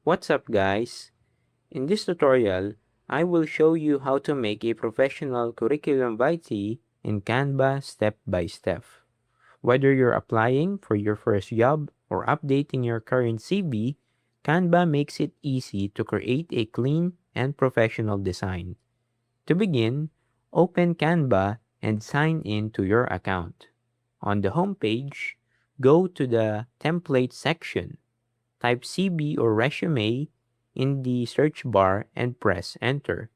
What's up guys? In this tutorial, I will show you how to make a professional curriculum vitae in Canva step by step. Whether you're applying for your first job or updating your current CV, Canva makes it easy to create a clean and professional design. To begin, open Canva and sign in to your account. On the home page, go to the template section. Type CV or resume in the search bar and press enter.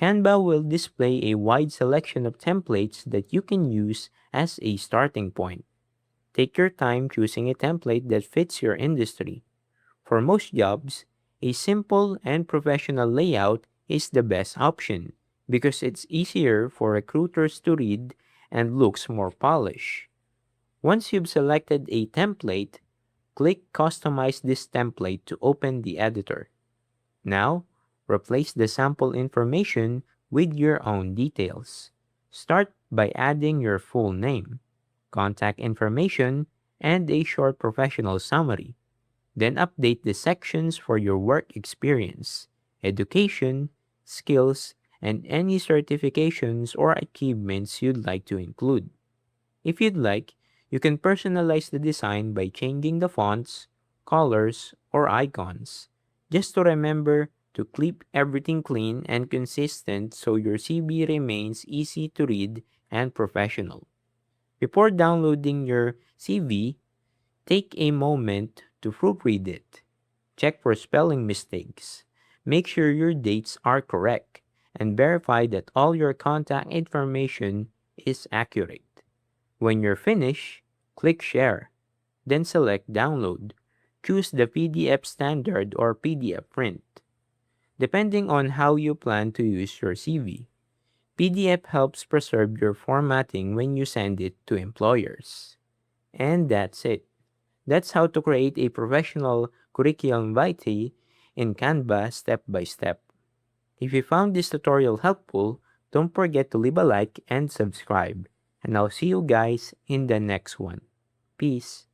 Canva will display a wide selection of templates that you can use as a starting point. Take your time choosing a template that fits your industry. For most jobs, a simple and professional layout is the best option because it's easier for recruiters to read and looks more polished. Once you've selected a template, click Customize this template to open the editor. Now, replace the sample information with your own details. Start by adding your full name, contact information, and a short professional summary. Then update the sections for your work experience, education, skills, and any certifications or achievements you'd like to include. If you'd like, you can personalize the design by changing the fonts, colors, or icons. Just to remember to keep everything clean and consistent so your CB remains easy to read and professional. Before downloading your CV, take a moment to proofread it. Check for spelling mistakes. Make sure your dates are correct and verify that all your contact information is accurate. When you're finished, click Share, then select Download. Choose the PDF standard or PDF print, depending on how you plan to use your CV. PDF helps preserve your formatting when you send it to employers. And that's it. That's how to create a professional curriculum vitae in Canva step by step. If you found this tutorial helpful, don't forget to leave a like and subscribe. And I'll see you guys in the next one. Peace.